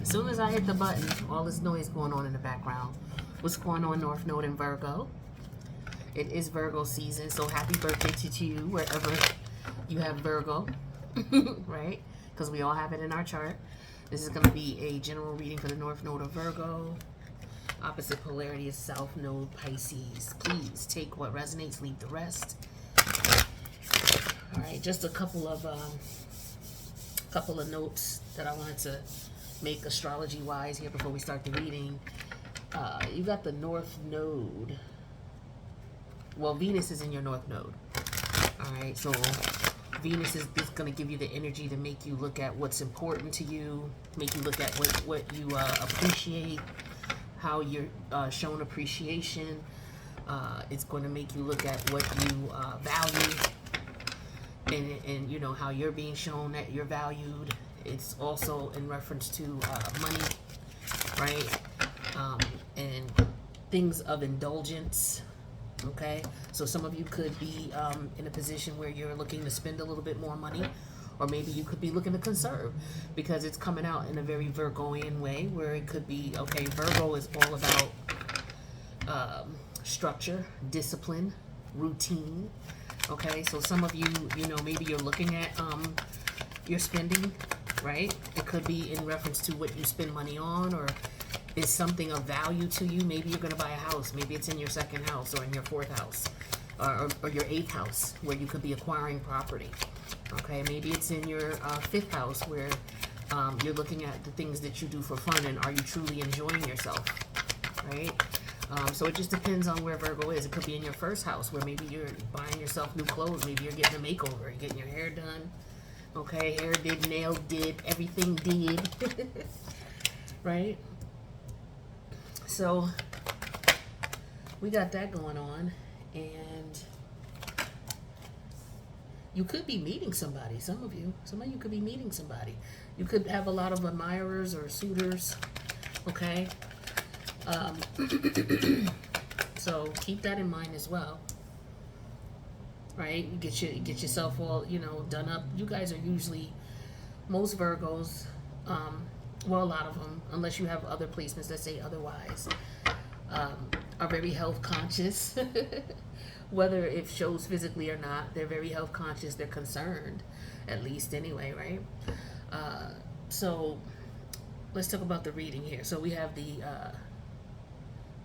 As soon as I hit the button, all this noise going on in the background. What's going on, North Node in Virgo? It is Virgo season, so happy birthday to you wherever you have Virgo, right? Because we all have it in our chart. This is going to be a general reading for the North Node of Virgo. Opposite polarity is South Node Pisces. Please take what resonates, leave the rest. All right, just a couple of notes that I wanted to make astrology-wise here before we start the reading. You got the North Node. Well, Venus is in your North Node. All right, so Venus is going to give you the energy to make you look at what's important to you, make you look at what you appreciate, how you're shown appreciation. It's going to make you look at what you value, and you know how you're being shown that you're valued. It's also in reference to money, right? And things of indulgence. Okay, so some of you could be in a position where you're looking to spend a little bit more money, or maybe you could be looking to conserve, because it's coming out in a very Virgoian way, where it could be, okay, Virgo is all about structure, discipline, routine. Okay, so some of you, you know, maybe you're looking at your spending, right? It could be in reference to what you spend money on, or is something of value to you. Maybe you're going to buy a house. Maybe it's in your second house or in your fourth house, or your eighth house, where you could be acquiring property. Okay, maybe it's in your fifth house, where you're looking at the things that you do for fun, and are you truly enjoying yourself, right? So it just depends on where Virgo is. It could be in your first house, where maybe you're buying yourself new clothes. Maybe you're getting a makeover. You're getting your hair done. Okay, hair did, nail did, everything did. Right? So we got that going on, and you could be meeting somebody. Some of you could be meeting somebody. You could have a lot of admirers or suitors. Okay. So keep that in mind as well. Right? You get yourself all, you know, done up. You guys are usually, most Virgos, well, a lot of them, unless you have other placements that say otherwise, are very health conscious. Whether it shows physically or not, they're very health conscious. They're concerned, at least anyway, right? So let's talk about the reading here. So we have the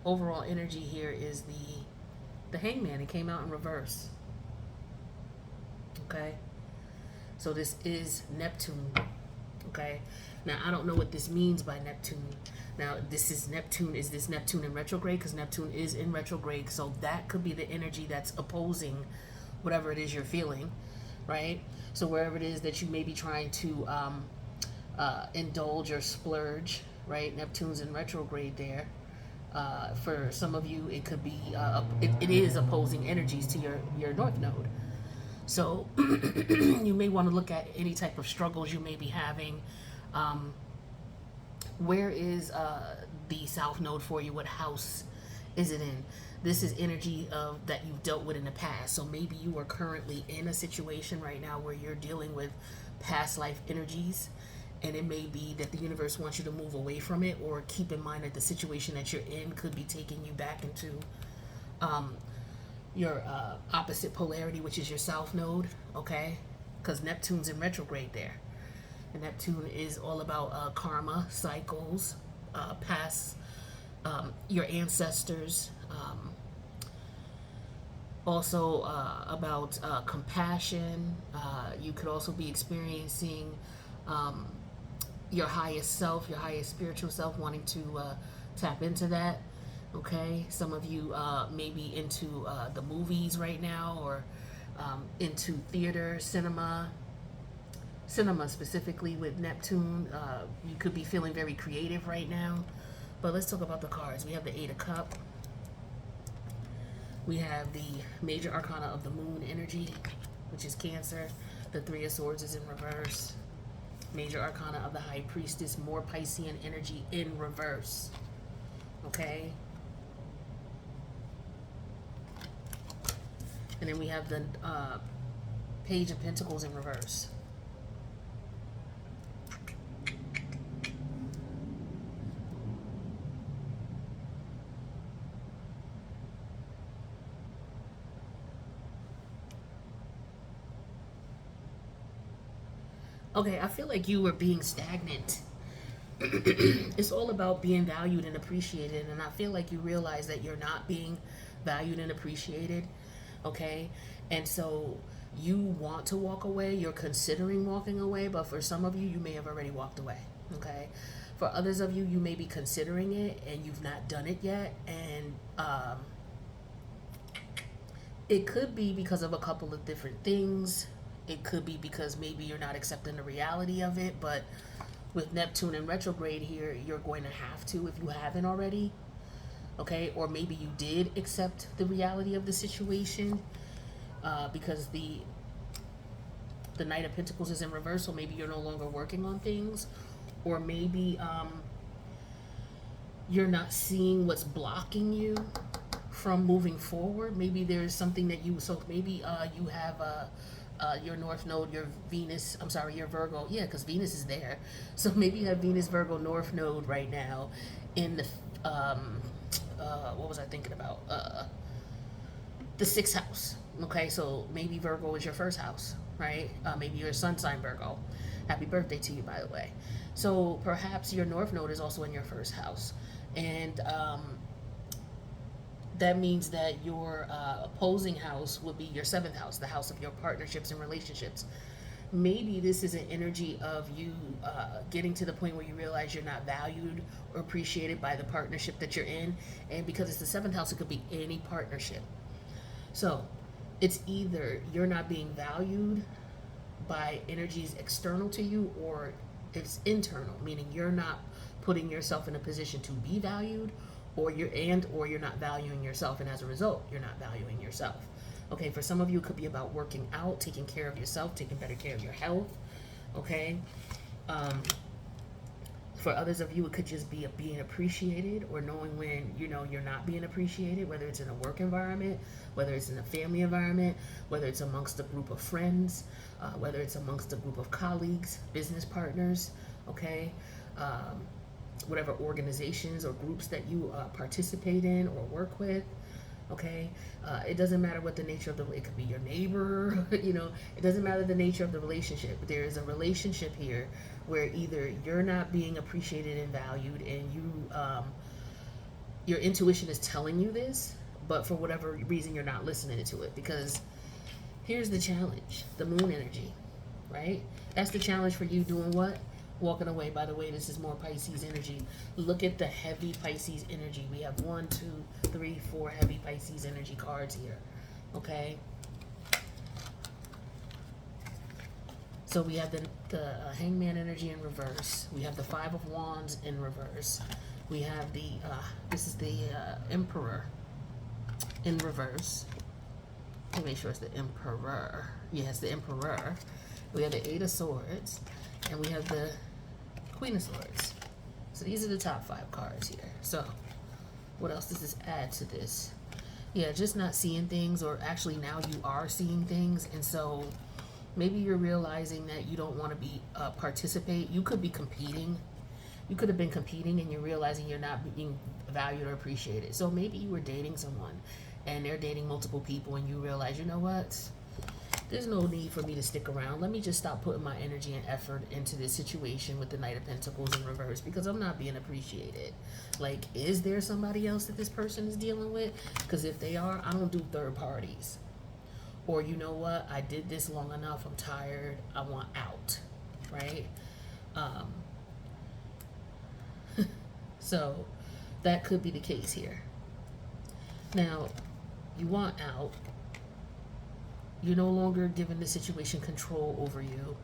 overall energy here is the Hangman. It came out in reverse. Okay, so this is Neptune. Okay, now I don't know what this means by Neptune. Now this is Neptune. Is this Neptune in retrograde? Because Neptune is in retrograde, so that could be the energy that's opposing whatever it is you're feeling, right? So wherever it is that you may be trying to indulge or splurge, right? Neptune's in retrograde there. For some of you, it could be it is opposing energies to your North Node. So you may want to look at any type of struggles you may be having. Where is the South Node for you? What house is it in? This is energy that you've dealt with in the past. So maybe you are currently in a situation right now where you're dealing with past life energies, and it may be that the universe wants you to move away from it, or keep in mind that the situation that you're in could be taking you back into your opposite polarity, which is your South Node, okay? Because Neptune's in retrograde there. And Neptune is all about karma, cycles, past, your ancestors, also about compassion. You could also be experiencing your highest self, your highest spiritual self, wanting to tap into that. Okay, some of you may be into the movies right now, or into theater, cinema specifically with Neptune. You could be feeling very creative right now. But let's talk about the cards. We have the Eight of Cups. We have the major arcana of the moon energy, which is Cancer. The Three of Swords is in reverse. Major arcana of the High Priestess, more Piscean energy in reverse. Okay. And then we have the Page of Pentacles in reverse. Okay, I feel like you were being stagnant. It's all about being valued and appreciated, and I feel like you realize that you're not being valued and appreciated. Okay, and so you want to walk away, you're considering walking away, but for some of you, you may have already walked away. Okay, for others of you, you may be considering it and you've not done it yet, and it could be because of a couple of different things. It could be because maybe you're not accepting the reality of it, but with Neptune in retrograde here, you're going to have to if you haven't already. Okay, or maybe you did accept the reality of the situation, because the Knight of Pentacles is in reverse, so maybe you're no longer working on things, or maybe you're not seeing what's blocking you from moving forward. Maybe there's something that so maybe you have your North Node, your Venus, I'm sorry, your Virgo, yeah, because Venus is there. So maybe you have Venus, Virgo, North Node right now in the, what was I thinking about? The sixth house. Okay, so maybe Virgo is your first house, right? Maybe you're a sun sign Virgo. Happy birthday to you, by the way. So perhaps your North Node is also in your first house. And that means that your opposing house would be your seventh house, the house of your partnerships and relationships. Maybe this is an energy of you getting to the point where you realize you're not valued or appreciated by the partnership that you're in. And because it's the seventh house, it could be any partnership. So it's either you're not being valued by energies external to you, or it's internal, meaning you're not putting yourself in a position to be valued, or you're not valuing yourself, and as a result, you're not valuing yourself. Okay, for some of you, it could be about working out, taking care of yourself, taking better care of your health. Okay, for others of you, it could just be being appreciated, or knowing when you're not being appreciated, whether it's in a work environment, whether it's in a family environment, whether it's amongst a group of friends, whether it's amongst a group of colleagues, business partners. Okay, whatever organizations or groups that you participate in or work with. Okay, it doesn't matter what the nature of it could be your neighbor. It doesn't matter the nature of the relationship. There is a relationship here where either you're not being appreciated and valued, and your intuition is telling you this, but for whatever reason you're not listening to it. Because here's the challenge: the moon energy, right? That's the challenge for you. Doing what? Walking away. By the way, this is more Pisces energy. Look at the heavy Pisces energy. We have 1, 2, 3, 4 heavy Pisces energy cards here. Okay, so we have the Hangman energy in reverse. We have the Five of Wands in reverse. We have the this is the Emperor in reverse. Let me make sure it's the Emperor. Yes, the Emperor. We have the Eight of Swords, and we have the Queen of Swords. So these are the top 5 cards here. So what else does this add to this? Yeah, just not seeing things, or actually now you are seeing things, and so maybe you're realizing that you don't want to be participate. You could be competing. You could have been competing, and you're realizing you're not being valued or appreciated. So maybe you were dating someone, and they're dating multiple people, and you realize, you know what? There's no need for me to stick around. Let me just stop putting my energy and effort into this situation with the Knight of Pentacles in reverse, because I'm not being appreciated. Like, is there somebody else that this person is dealing with? Because if they are, I don't do third parties. Or, you know what? I did this long enough. I'm tired. I want out. Right? So that could be the case here. Now, you want out. You're no longer giving the situation control over you.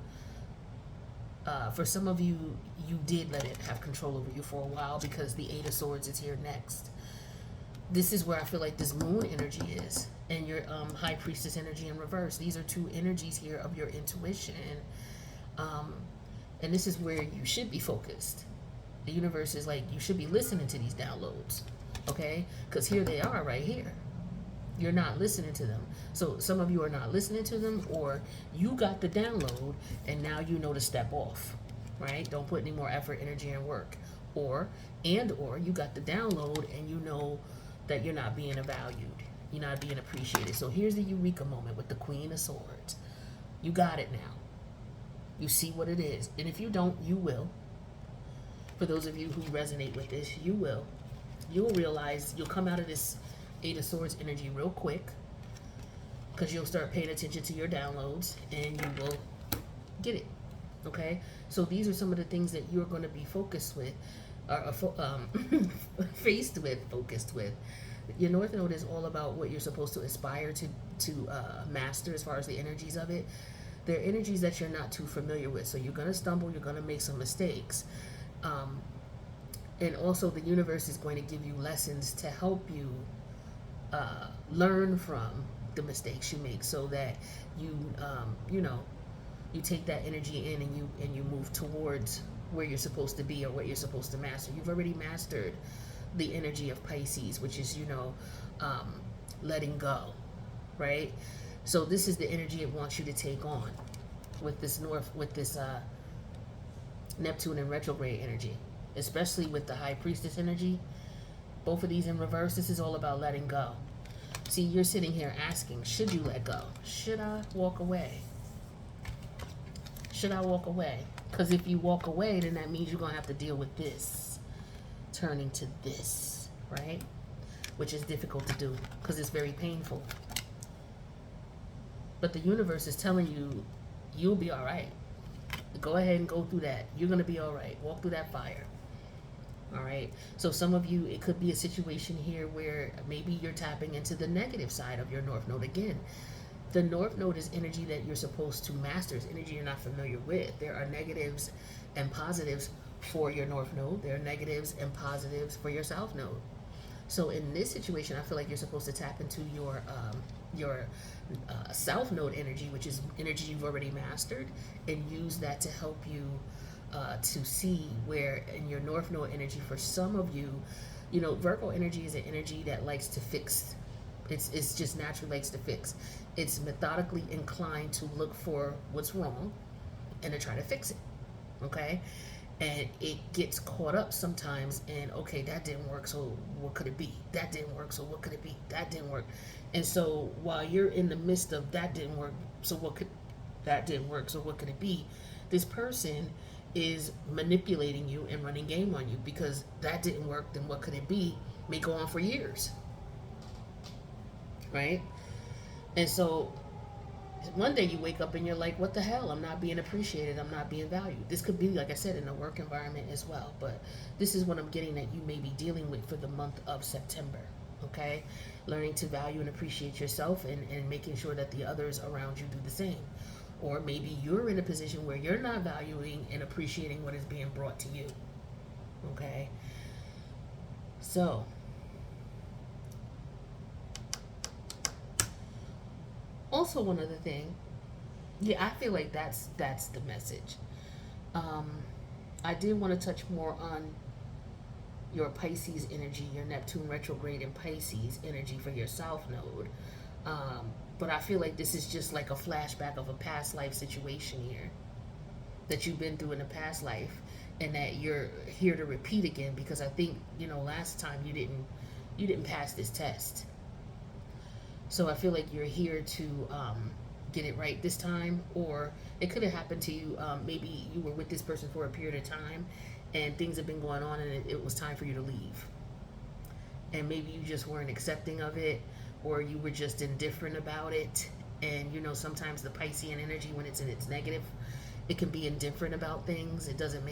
For some of you, you did let it have control over you for a while, because the Eight of Swords is here next. This is where I feel like this moon energy is, and your High Priestess energy in reverse. These are 2 energies here of your intuition, and this is where you should be focused. The universe is like, you should be listening to these downloads, okay? Because here they are right here. You're not listening to them. So some of you are not listening to them, or you got the download and now you know to step off, right? Don't put any more effort, energy, and work. Or you got the download and you know that you're not being valued. You're not being appreciated. So here's the Eureka moment with the Queen of Swords. You got it now. You see what it is. And if you don't, you will. For those of you who resonate with this, you will. You'll realize you'll come out of this Eight of Swords energy real quick, because you'll start paying attention to your downloads and you will get it. Okay? So these are some of the things that you're going to be focused with, focused with. Your North Node is all about what you're supposed to aspire to master as far as the energies of it. They're energies that you're not too familiar with. So you're going to stumble, you're going to make some mistakes. And also the universe is going to give you lessons to help you learn from the mistakes you make, so that you you take that energy in and you move towards where you're supposed to be or what you're supposed to master. You've already mastered the energy of Pisces, which is letting go, right? So this is the energy it wants you to take on with this Neptune and retrograde energy, especially with the High Priestess energy. Both of these in reverse. This is all about letting go. See, you're sitting here asking, should you let go? Should I walk away? Should I walk away? Because if you walk away, then that means you're going to have to deal with this, turning to this, right? Which is difficult to do because it's very painful. But the universe is telling you, you'll be all right. Go ahead and go through that. You're going to be all right. Walk through that fire. All right. So some of you, it could be a situation here where maybe you're tapping into the negative side of your North Node again. The North Node is energy that you're supposed to master. It's energy you're not familiar with. There are negatives and positives for your North Node. There are negatives and positives for your South Node. So in this situation, I feel like you're supposed to tap into your South Node energy, which is energy you've already mastered, and use that to help you to see where in your North Node energy, for some of you, Virgo energy is an energy that likes to fix. It's just naturally likes to fix. It's methodically inclined to look for what's wrong and to try to fix it. Okay? And it gets caught up sometimes in, okay, that didn't work, so what could it be? That didn't work, so what could it be? That didn't work. And so while you're in the midst of that didn't work, so what could it be? This person is manipulating you and running game on you, because that didn't work, then what could it be? May go on for years. Right? And so one day you wake up and you're like, what the hell? I'm not being appreciated. I'm not being valued. This could be, like I said, in a work environment as well. But this is what I'm getting that you may be dealing with for the month of September. Okay? Learning to value and appreciate yourself, and making sure that the others around you do the same. Or maybe you're in a position where you're not valuing and appreciating what is being brought to you. Okay? So, also one other thing, I feel like that's the message. I did want to touch more on your Pisces energy, your Neptune retrograde and Pisces energy for your South Node. But I feel like this is just like a flashback of a past life situation here that you've been through in a past life, and that you're here to repeat again, because I think, last time you didn't pass this test. So I feel like you're here to get it right this time, or it could have happened to you. Maybe you were with this person for a period of time and things have been going on, and it was time for you to leave. And maybe you just weren't accepting of it, or you were just indifferent about it. And sometimes the Piscean energy, when it's in its negative, it can be indifferent about things. It doesn't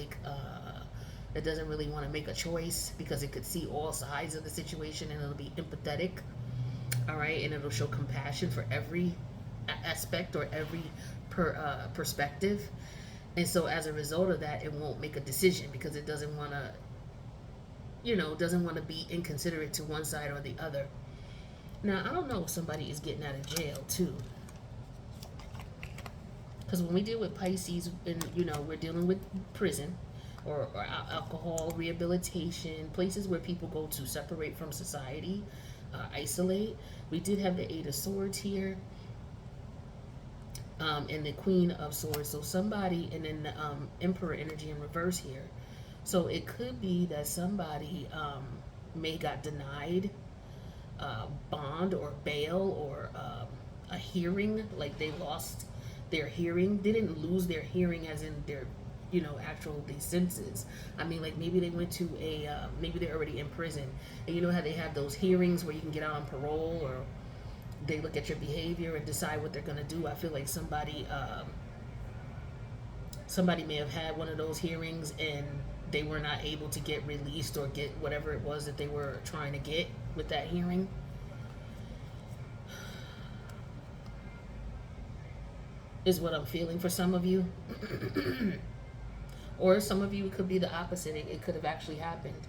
really want to make a choice, because it could see all sides of the situation, and it'll be empathetic. All right, and it'll show compassion for every aspect or every perspective. And so as a result of that, it won't make a decision, because it doesn't want to be inconsiderate to one side or the other. Now, I don't know if somebody is getting out of jail too, because when we deal with Pisces, and we're dealing with prison or alcohol rehabilitation, places where people go to separate from society, isolate. We did have the Eight of Swords here, and the Queen of Swords. So somebody, and then the Emperor energy in reverse here. So it could be that somebody may got denied bond or bail, or a hearing, like they lost their hearing. They didn't lose their hearing as in their, you know, actual these senses. I mean, like maybe they went to a, maybe they're already in prison, and you know how they have those hearings where you can get out on parole, or they look at your behavior and decide what they're gonna do. I feel like somebody may have had one of those hearings and they were not able to get released or get whatever it was that they were trying to get with that hearing. Is what I'm feeling for some of you. Or some of you, it could be the opposite. It could have actually happened.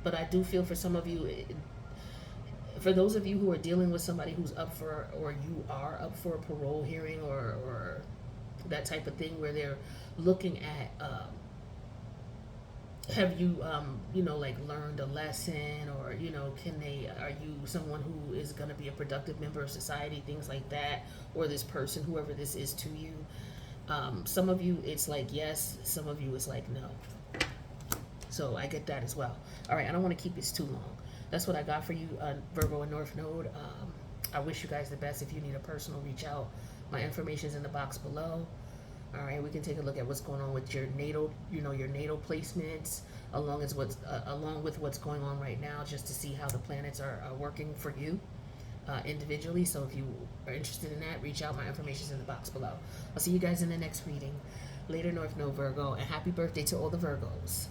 But I do feel for some of you, for those of you who are dealing with somebody who's up for, or you are up for a parole hearing, or that type of thing where they're looking at, have you, you know, like learned a lesson, or, you know, are you someone who is going to be a productive member of society, things like that, or this person, whoever this is to you. Some of you, it's like yes, some of you, it's like no. So I get that as well. All right, I don't want to keep this too long. That's what I got for you, Virgo and North Node. I wish you guys the best. If you need a personal, reach out. My information is in the box below. All right, we can take a look at what's going on with your natal, you know, your natal placements, along with what's going on right now, just to see how the planets are working for you individually. So if you are interested in that, reach out. My information is in the box below. I'll see you guys in the next reading. Later, North Node, Virgo, and happy birthday to all the Virgos.